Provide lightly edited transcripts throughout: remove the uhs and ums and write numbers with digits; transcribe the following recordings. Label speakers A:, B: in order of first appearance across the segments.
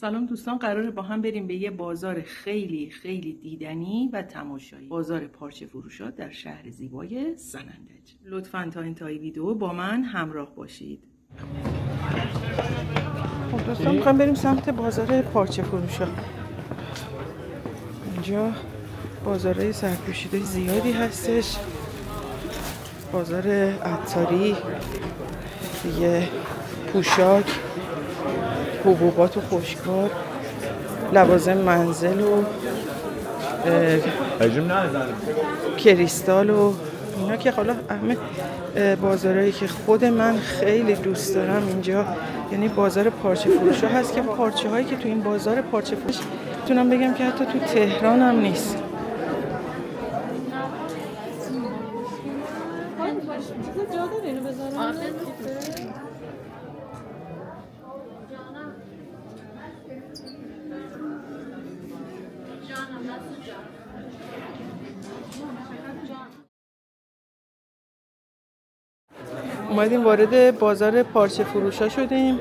A: سلام دوستان، قراره با هم بریم به یه بازار خیلی خیلی دیدنی و تماشایی. بازار پارچه فروشات در شهر زیبای سنندج. لطفاً تا انتهای ویدیو با من همراه باشید. خب دوستان، میخوایم بریم سمت بازار پارچه فروشات. اینجا بازارهای سرپوشیده زیادی هستش. بازار عطاری، دیگه پوشاک، حبوبات و خشکبار، لوازم منزل و کریستال و اینا که حالا همه بازارهایی که خود من خیلی دوست دارم اینجا، یعنی بازار پارچه فروشا هست که پارچه هایی که تو این بازار پارچه فروش میتونم بگم که حتی تو تهران هم نیست. اومدیم وارد بازار پارچه فروشا شدیم.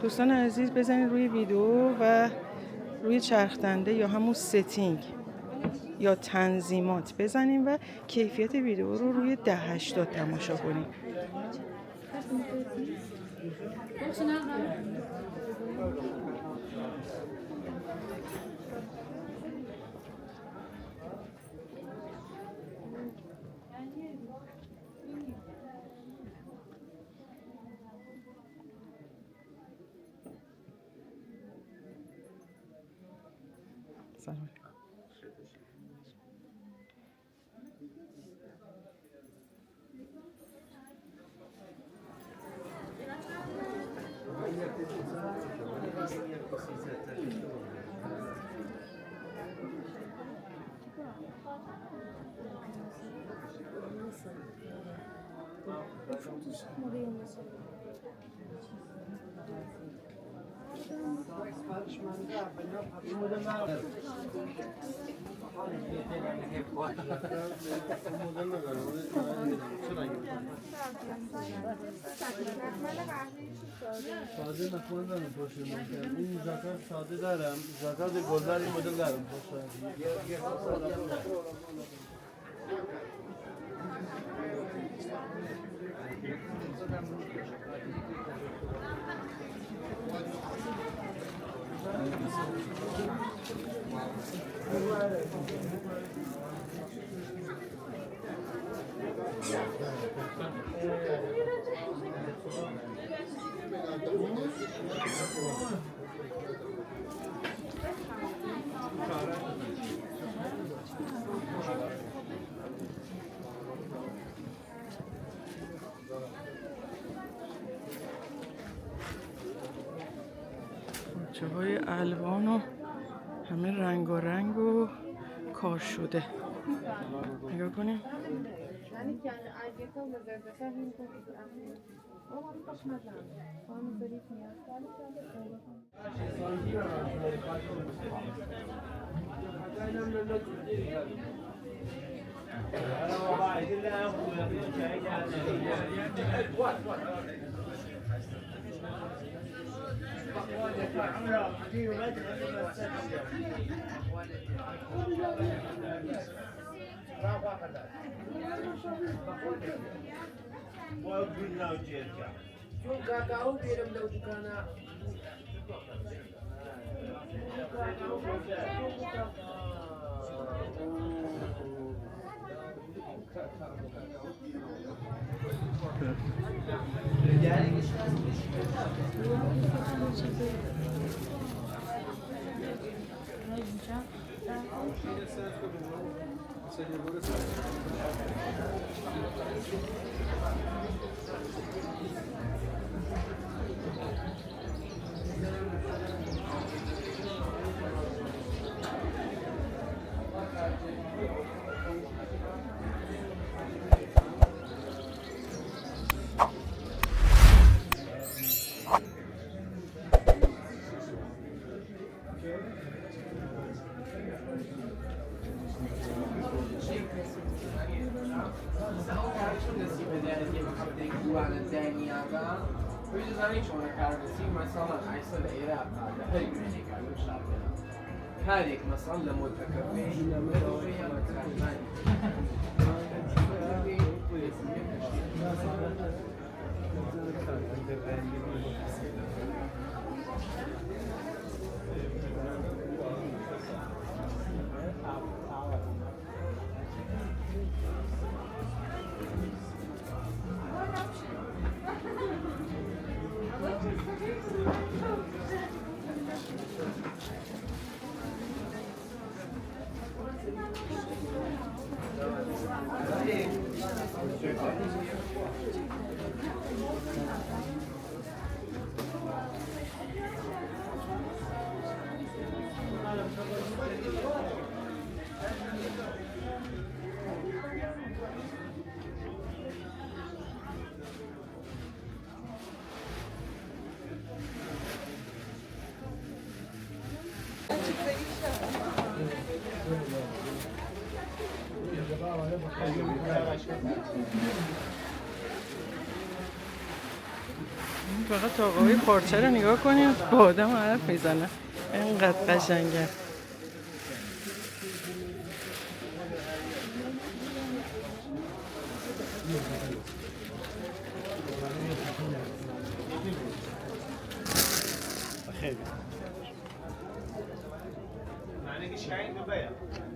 A: دوستان عزیز، بزنید روی ویدیو و روی چرخدنده یا همون ستینگ یا تنظیمات بزنیم و کیفیت ویدیو رو روی 1080 تماشا کنیم. سلام.
B: ساده نخوندم پشت مکان. این زکات ساده دارم. زکات گلدار این مدل دارم پشت.
A: پارچه‌های الوان و همه رنگ و کار شده. نگاه کنیم.
C: هذيك مثلا لمتكفين
A: فقط تاقاهای پارچه رو نگاه کنیم با آدم حرف میزنه، اینقدر قشنگه.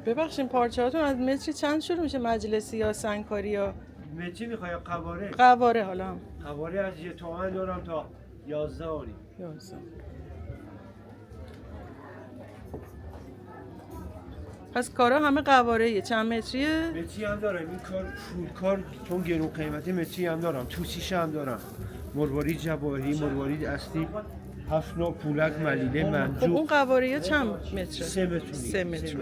A: ببخشید پارچه هاتون از متری چند شروع میشه؟ مجلسی یا سنگکاری یا
B: متری میخوای قواره؟
A: قواره؟ حالا هم
B: قواره از 1 تومن دارم تا 11 آنی.
A: 11. پس کارا همه قواره. چند متریه؟
B: متری هم دارم. این کار فول کار چون گرون قیمتی متری هم دارم. توسیش هم دارم. مروارید جواهری، مروارید اصلی، 7 نوع پولک، ملیله،
A: خب
B: منجو.
A: اون قواره چند متره؟
B: 3 متری.
A: 3 متر.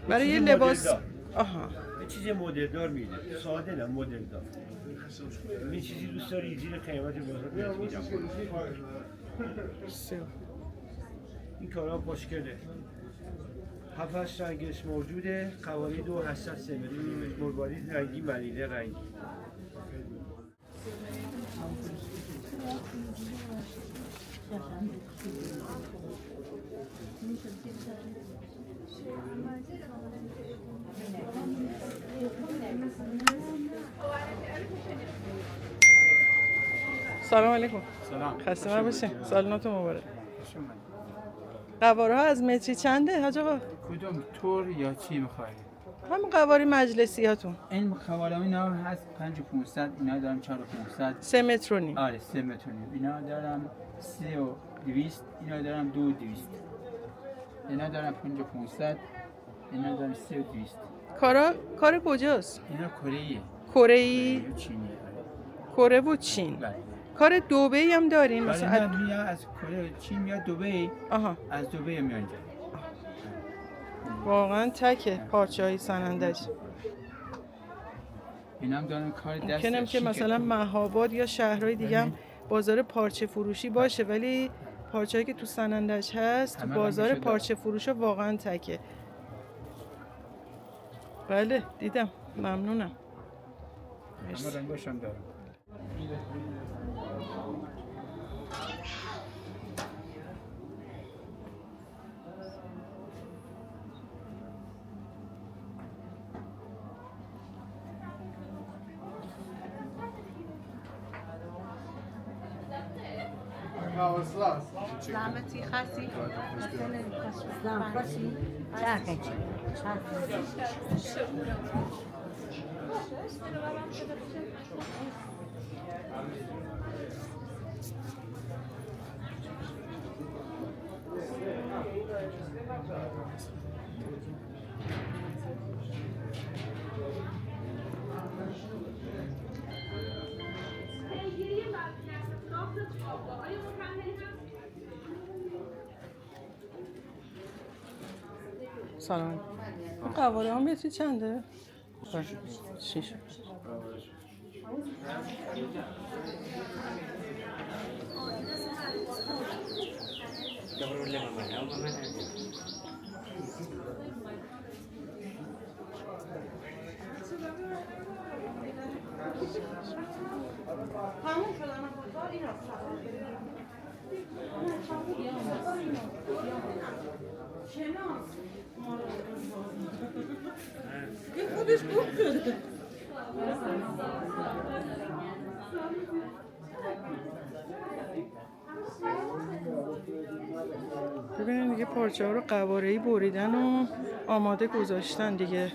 A: برای یه لباس. آها.
B: یه چیز مدل دار میده. ساده نه مدل دار. این چیزی دوست داری زیر قیمت بازار میدم. این کارا خوشگله. 7 رنگش موجوده. قواره 2 هستن 3 متری. مروارید رنگی، ملیله رنگی. سلام علیکم.
D: سلام.
A: خسته نباشین. سال نوتون مبارک. قواره ها از متری چنده حاج آقا؟
D: کدوم تور یا چی میخوایی؟
A: همون قواره مجلسی هاتون.
D: این قواره اینا هست 5500 اینا دارم 4500
A: 3 متر و نیم.
D: آره 3 متر و نیم اینا دارم 3200 اینا دارم 2200 اینا دارم 5500 اینا دارم 3200
A: کار کجاست؟
D: اینا کره‌ایه
A: کره‌ای؟
D: چینی
A: کره و چین.
D: بله
A: کار دبی هم دارین
D: مثلا
A: مثلا؟
D: میاد از کره چین میاد دبی
A: آها
D: از دبی میاد اینجا
A: واقعا تکه پارچه های سنندج.
D: اینا هم دارم کار دست
A: ممکنم که مثلا مهاباد یا شهرهای دیگه هم بازار پارچه فروشی باشه ولی پارچه‌ای که تو سنندج هست تو
D: همه
A: بازار
D: رنگشو
A: پارچه فروش واقعا تکه. بله دیدم ممنونم.
D: همه رنگاش هم دارم
E: زحمتی خاصی زحمت خاصی چاکه
A: سلام. این قواره ها متری چنده؟ 6. ببینید دیگه پارچه ها رو قواره‌ای بریدن و آماده گذاشتن دیگه.